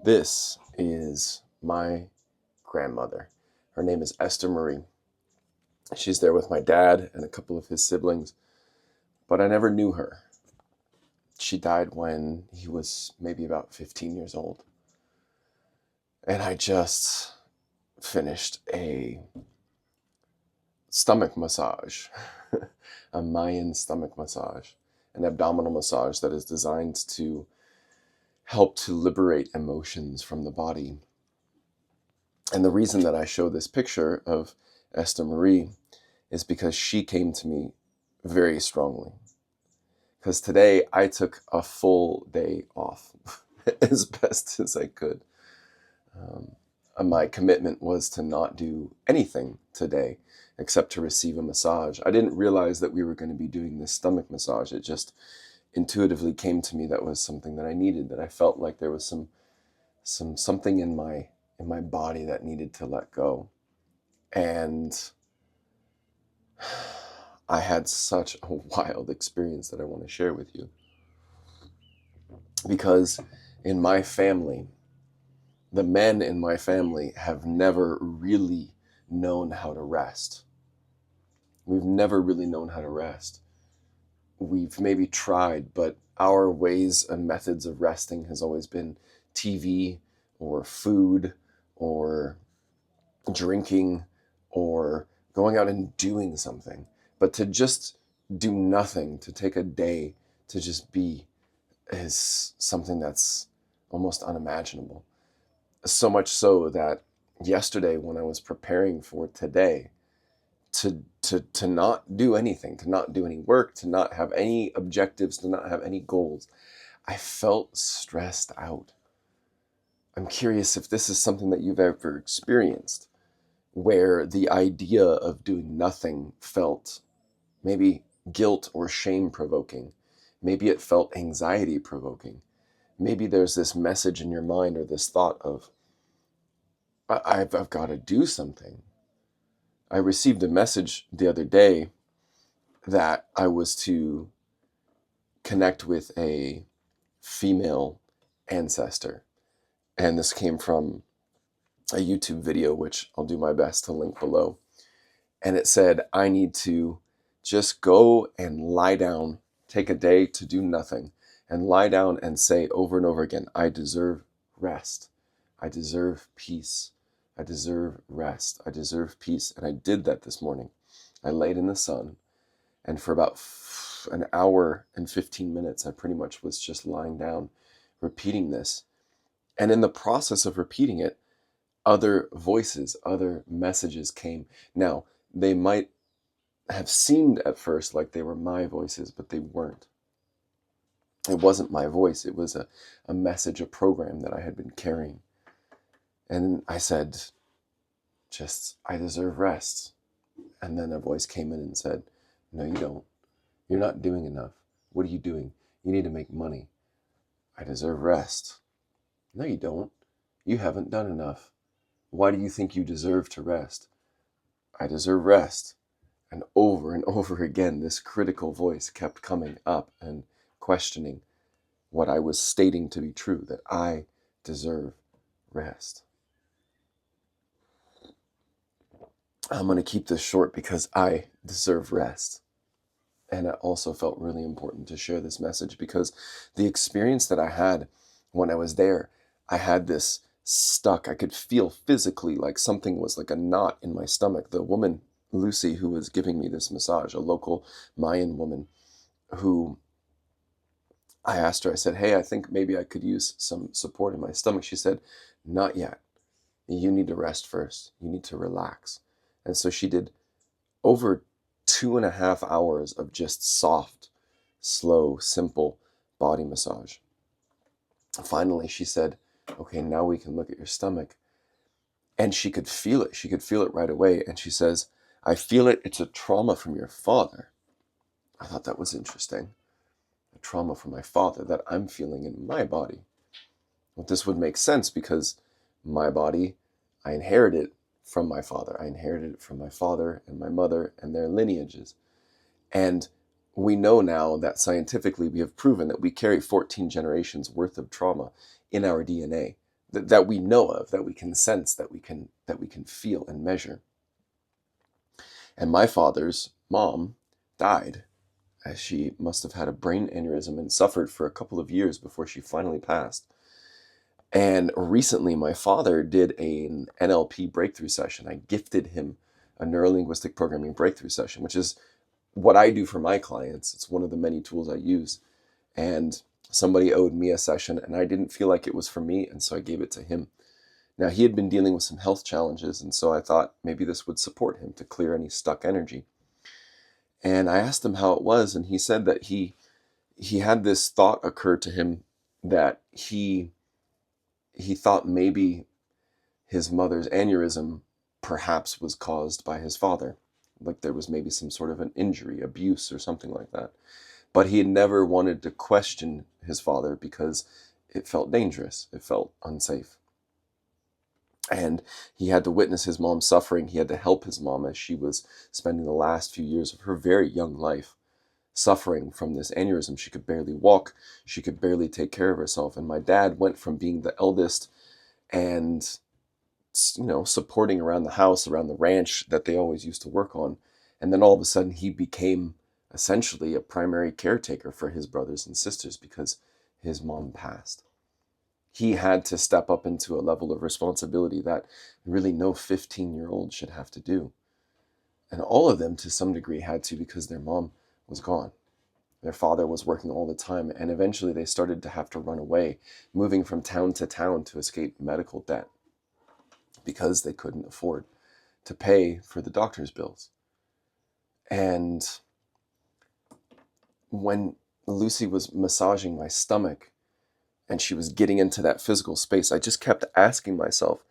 This is my grandmother. Her name is Esther Marie. She's there with my dad and a couple of his siblings, but I never knew her. She died when he was maybe about 15 years old. And I just finished a stomach massage, a Mayan stomach massage, an abdominal massage that is designed to help to liberate emotions from the body. And the reason that I show this picture of Esther Marie is because she came to me very strongly. Because today I took a full day off as best as I could. My commitment was to not do anything today except to receive a massage. I didn't realize that we were going to be doing this stomach massage. It just intuitively came to me that was something that I needed, that I felt like there was something in my body that needed to let go. And I had such a wild experience that I want to share with you. Because in my family, the men in my family have never really known how to rest. We've never really known how to rest. We've maybe tried, but our ways and methods of resting has always been TV or food or drinking or going out and doing something. But to just do nothing, to take a day to just be, is something that's almost unimaginable. So much so that yesterday when I was preparing for today, to not do anything, to not do any work, to not have any objectives, to not have any goals, I felt stressed out. I'm curious if this is something that you've ever experienced, where the idea of doing nothing felt maybe guilt or shame provoking. Maybe it felt anxiety provoking. Maybe there's this message in your mind or this thought of, I've got to do something. I received a message the other day that I was to connect with a female ancestor. And this came from a YouTube video, which I'll do my best to link below. And it said, I need to just go and lie down, take a day to do nothing, and lie down and say over and over again, I deserve rest. I deserve peace. I deserve rest. I deserve peace. And I did that this morning. I laid in the sun, and for about an hour and 15 minutes, I pretty much was just lying down, repeating this. And in the process of repeating it, other voices, other messages came. Now, they might have seemed at first like they were my voices, but they weren't. It wasn't my voice. It was a message, a program that I had been carrying. And I said, I deserve rest. And then a voice came in and said, no, you don't. You're not doing enough. What are you doing? You need to make money. I deserve rest. No, you don't. You haven't done enough. Why do you think you deserve to rest? I deserve rest. And over again, this critical voice kept coming up and questioning what I was stating to be true, that I deserve rest. I'm going to keep this short because I deserve rest. And it also felt really important to share this message because the experience that I had when I was there, I had this stuck. I could feel physically like something was like a knot in my stomach. The woman, Lucy, who was giving me this massage, a local Mayan woman, who I asked her, I said, hey, I think maybe I could use some support in my stomach. She said, not yet. You need to rest first. You need to relax. And so she did over 2.5 hours of just soft, slow, simple body massage. Finally, she said, okay, now we can look at your stomach. And she could feel it. She could feel it right away. And she says, I feel it. It's a trauma from your father. I thought that was interesting. A trauma from my father that I'm feeling in my body. Well, this would make sense because my body, I inherited from my father. I inherited it from my father and my mother and their lineages. And we know now that scientifically we have proven that we carry 14 generations worth of trauma in our DNA. that we know of, that we can sense, that we can feel and measure. And my father's mom died, as she must have had a brain aneurysm and suffered for a couple of years before she finally passed. And recently, my father did an NLP breakthrough session. I gifted him a neurolinguistic programming breakthrough session, which is what I do for my clients. It's one of the many tools I use. And somebody owed me a session, and I didn't feel like it was for me, and so I gave it to him. Now, he had been dealing with some health challenges, and so I thought maybe this would support him to clear any stuck energy. And I asked him how it was, and he said that he had this thought occur to him that he thought maybe his mother's aneurysm perhaps was caused by his father. Like there was maybe some sort of an injury, abuse, or something like that. But he had never wanted to question his father because it felt dangerous. It felt unsafe. And he had to witness his mom suffering. He had to help his mom as she was spending the last few years of her very young life suffering from this aneurysm. She could barely walk. She could barely take care of herself. And my dad went from being the eldest and, supporting around the house, around the ranch that they always used to work on. And then all of a sudden he became essentially a primary caretaker for his brothers and sisters because his mom passed. He had to step up into a level of responsibility that really no 15-year-old should have to do. And all of them to some degree had to because their mom was gone. Their father was working all the time, and eventually they started to have to run away, moving from town to town to escape medical debt because they couldn't afford to pay for the doctor's bills. And when Lucy was massaging my stomach and she was getting into that physical space, I just kept asking myself,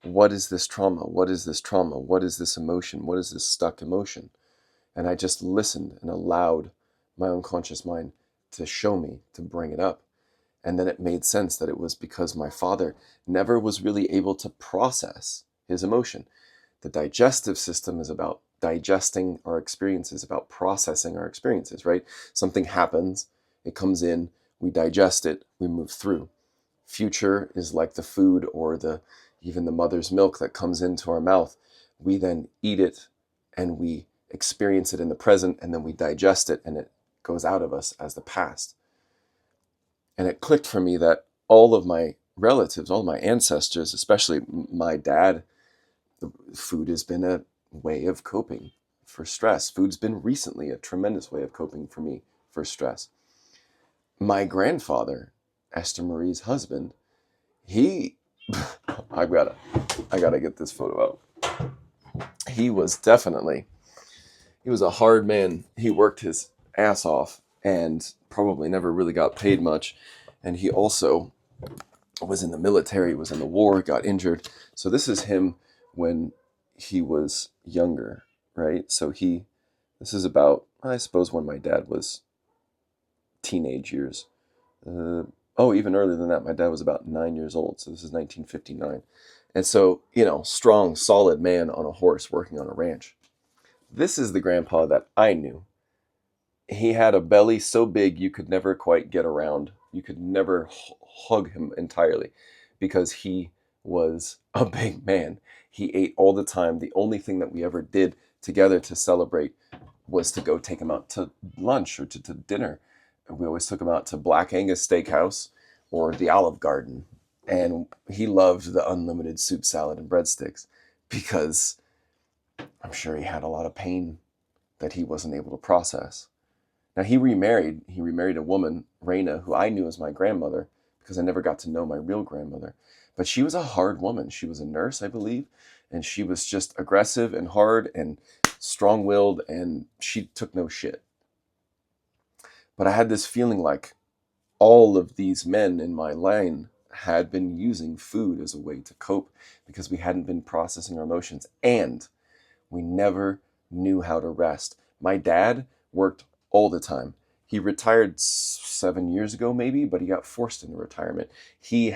what is this trauma? What is this trauma? What is this emotion? What is this stuck emotion? And I just listened and allowed my unconscious mind to show me, to bring it up. And then it made sense that it was because my father never was really able to process his emotion. The digestive system is about digesting our experiences, about processing our experiences, right? Something happens, it comes in, we digest it, we move through. Future is like the food or even the mother's milk that comes into our mouth. We then eat it and we experience it in the present, and then we digest it and it goes out of us as the past. And it clicked for me that all of my relatives, all of my ancestors, especially my dad, food has been a way of coping for stress. Food's been recently a tremendous way of coping for me for stress. My grandfather, Esther Marie's husband, he, I gotta get this photo out. He was a hard man. He worked his ass off and probably never really got paid much. And he also was in the military, was in the war, got injured. So this is him when he was younger, right? So this is about, I suppose, when my dad was teenage years. Even earlier than that, my dad was about 9 years old. So this is 1959. And so, strong, solid man on a horse working on a ranch. This is the grandpa that I knew. He had a belly so big you could never quite get around. You could never hug him entirely because he was a big man. He ate all the time. The only thing that we ever did together to celebrate was to go take him out to lunch or to dinner. We always took him out to Black Angus Steakhouse or the Olive Garden. And he loved the unlimited soup, salad, and breadsticks because I'm sure he had a lot of pain that he wasn't able to process. Now he remarried a woman, Raina, who I knew as my grandmother because I never got to know my real grandmother. But she was a hard woman. She was a nurse, I believe, and she was just aggressive and hard and strong-willed, and she took no shit. But I had this feeling like all of these men in my line had been using food as a way to cope because we hadn't been processing our emotions, and we never knew how to rest. My dad worked all the time. He retired 7 years ago maybe, but he got forced into retirement. He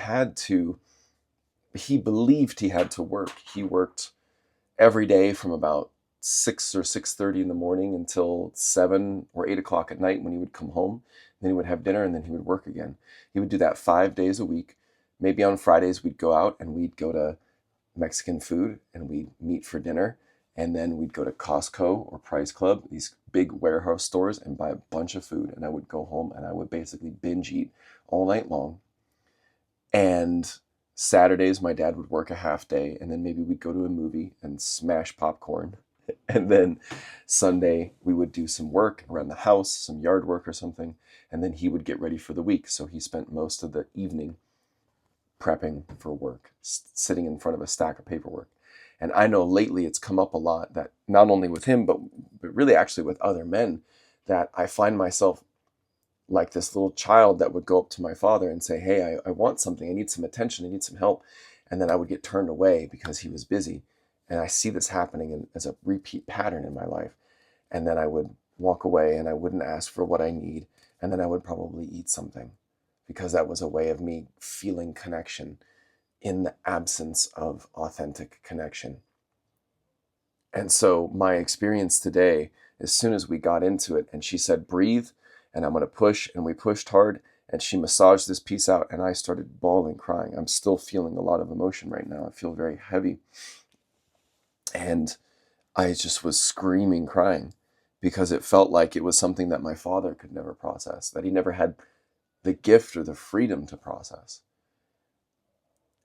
believed he had to work. He worked every day from about 6 or 6:30 in the morning until 7 or 8 o'clock at night when he would come home. Then he would have dinner and then he would work again. He would do that 5 days a week, maybe on Fridays we'd go out and we'd go to Mexican food and we'd meet for dinner. And then we'd go to Costco or Price Club, these big warehouse stores, and buy a bunch of food. And I would go home and I would basically binge eat all night long. And Saturdays, my dad would work a half day, and then maybe we'd go to a movie and smash popcorn. And then Sunday, we would do some work around the house, some yard work or something. And then he would get ready for the week. So he spent most of the evening prepping for work, sitting in front of a stack of paperwork. And I know lately it's come up a lot that not only with him, but really actually with other men, that I find myself like this little child that would go up to my father and say, hey, I want something. I need some attention. I need some help. And then I would get turned away because he was busy. And I see this happening as a repeat pattern in my life. And then I would walk away and I wouldn't ask for what I need. And then I would probably eat something because that was a way of me feeling connection in the absence of authentic connection. And so my experience today, as soon as we got into it and she said, breathe, and I'm going to push, and we pushed hard, and she massaged this piece out, and I started bawling, crying. I'm still feeling a lot of emotion right now. I feel very heavy. And I just was screaming, crying, because it felt like it was something that my father could never process, that he never had the gift or the freedom to process.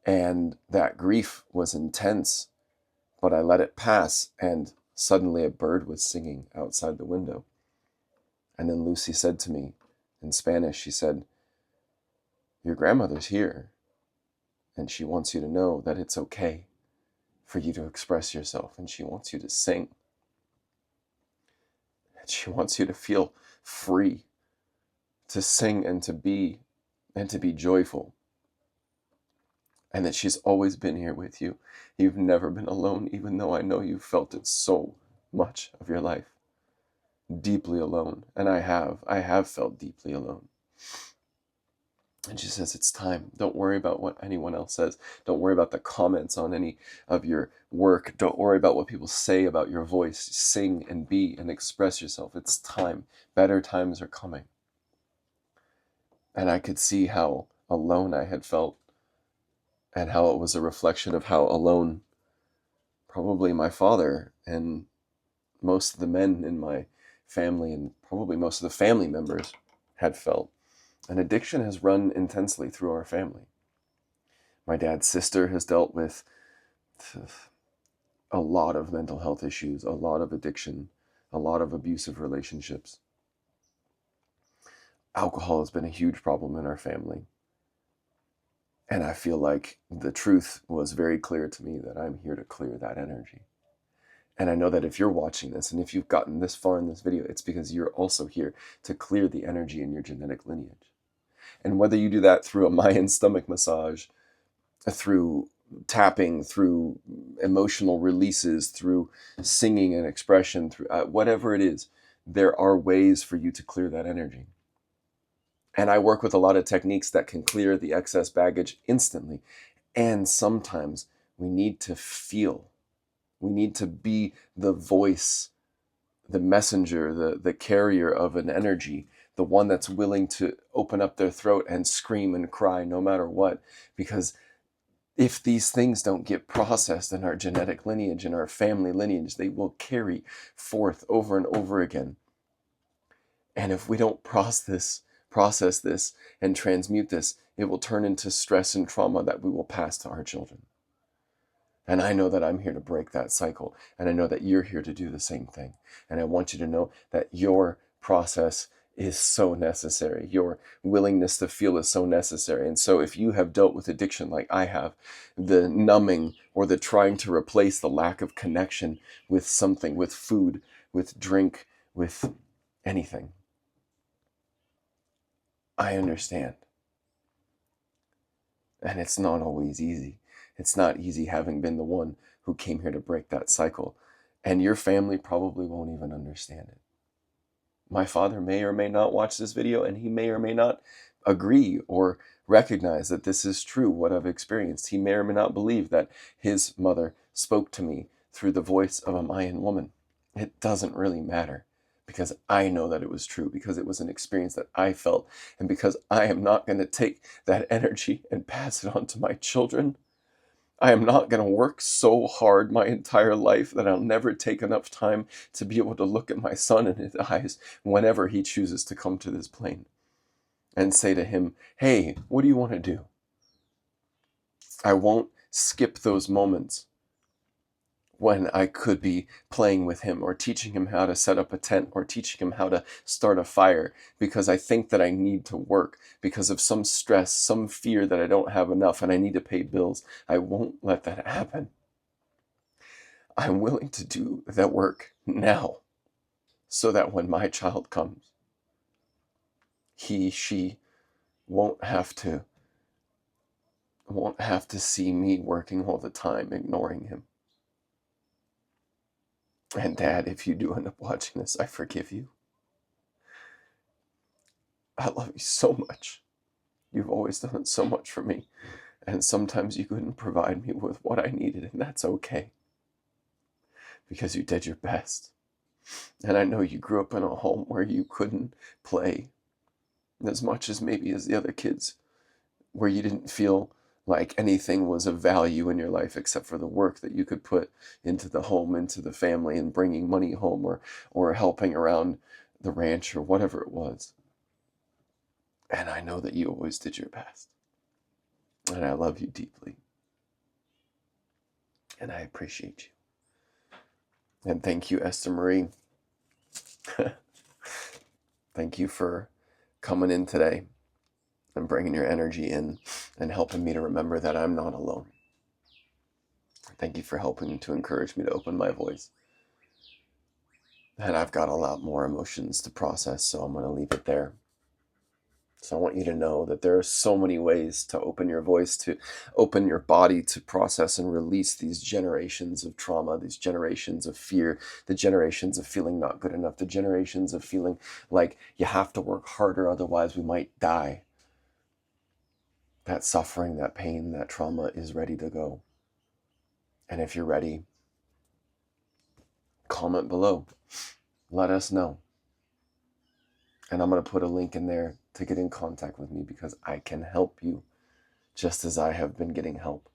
And that grief was intense, but I let it pass, and suddenly a bird was singing outside the window. And then Lucy said to me in Spanish, she said, your grandmother's here, and she wants you to know that it's okay for you to express yourself, and she wants you to sing. And she wants you to feel free to sing and to be joyful. And that she's always been here with you. You've never been alone, even though I know you've felt it so much of your life. Deeply alone. And I have felt deeply alone. And she says, it's time. Don't worry about what anyone else says. Don't worry about the comments on any of your work. Don't worry about what people say about your voice. Sing and be and express yourself. It's time. Better times are coming. And I could see how alone I had felt, and how it was a reflection of how alone probably my father and most of the men in my family, and probably most of the family members, had felt. And addiction has run intensely through our family. My dad's sister has dealt with a lot of mental health issues, a lot of addiction, a lot of abusive relationships. Alcohol has been a huge problem in our family. And I feel like the truth was very clear to me that I'm here to clear that energy. And I know that if you're watching this, and if you've gotten this far in this video, it's because you're also here to clear the energy in your genetic lineage. And whether you do that through a Mayan stomach massage, through tapping, through emotional releases, through singing and expression, through whatever it is, there are ways for you to clear that energy. And I work with a lot of techniques that can clear the excess baggage instantly. And sometimes we need to feel. We need to be the voice, the messenger, the carrier of an energy, the one that's willing to open up their throat and scream and cry no matter what. Because if these things don't get processed in our genetic lineage, in our family lineage, they will carry forth over and over again. And if we don't process this and transmute this, it will turn into stress and trauma that we will pass to our children. And I know that I'm here to break that cycle. And I know that you're here to do the same thing. And I want you to know that your process is so necessary. Your willingness to feel is so necessary. And so if you have dealt with addiction like I have, the numbing or the trying to replace the lack of connection with something, with food, with drink, with anything, I understand. And it's not always easy. It's not easy having been the one who came here to break that cycle. And your family probably won't even understand it. My father may or may not watch this video, and he may or may not agree or recognize that this is true, what I've experienced. He may or may not believe that his mother spoke to me through the voice of a Mayan woman. It doesn't really matter. because I know that it was true, because it was an experience that I felt, and because I am not going to take that energy and pass it on to my children. I am not going to work so hard my entire life that I'll never take enough time to be able to look at my son in his eyes whenever he chooses to come to this plane and say to him, hey, what do you want to do? I won't skip those moments when I could be playing with him or teaching him how to set up a tent or teaching him how to start a fire because I think that I need to work because of some stress, some fear that I don't have enough and I need to pay bills. I won't let that happen. I'm willing to do that work now so that when my child comes, she won't have to see me working all the time, ignoring him. And Dad, if you do end up watching this, I forgive you. I love you so much. You've always done so much for me. And sometimes you couldn't provide me with what I needed, and that's okay. Because you did your best. And I know you grew up in a home where you couldn't play as much as maybe as the other kids, where you didn't feel like anything was of value in your life except for the work that you could put into the home, into the family, and bringing money home or helping around the ranch or whatever it was. And I know that you always did your best. And I love you deeply. And I appreciate you. And thank you, Esther Marie. Thank you for coming in today and bringing your energy in and helping me to remember that I'm not alone. Thank you for helping to encourage me to open my voice. And I've got a lot more emotions to process, so I'm going to leave it there. So I want you to know that there are so many ways to open your voice, to open your body, to process and release these generations of trauma, these generations of fear, the generations of feeling not good enough, the generations of feeling like you have to work harder, otherwise we might die. That suffering, that pain, that trauma is ready to go. And if you're ready, comment below. Let us know. And I'm going to put a link in there to get in contact with me because I can help you just as I have been getting help.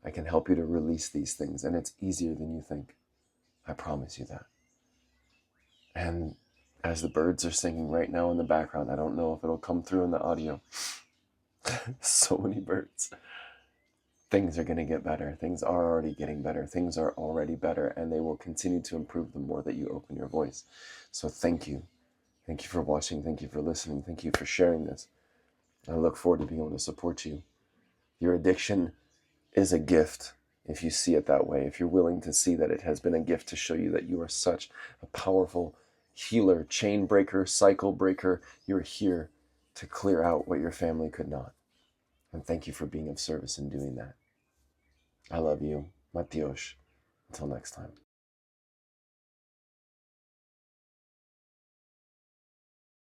I can help you to release these things, and it's easier than you think. I promise you that. And as the birds are singing right now in the background, I don't know if it'll come through in the audio. So many birds. Things are going to get better. Things are already getting better. Things are already better, and they will continue to improve the more that you open your voice. So thank you. Thank you for watching. Thank you for listening. Thank you for sharing this. I look forward to being able to support you. Your addiction is a gift if you see it that way. If you're willing to see that it has been a gift to show you that you are such a powerful healer, chain breaker, cycle breaker. You're here to clear out what your family could not. And thank you for being of service in doing that. I love you. Matios. Until next time.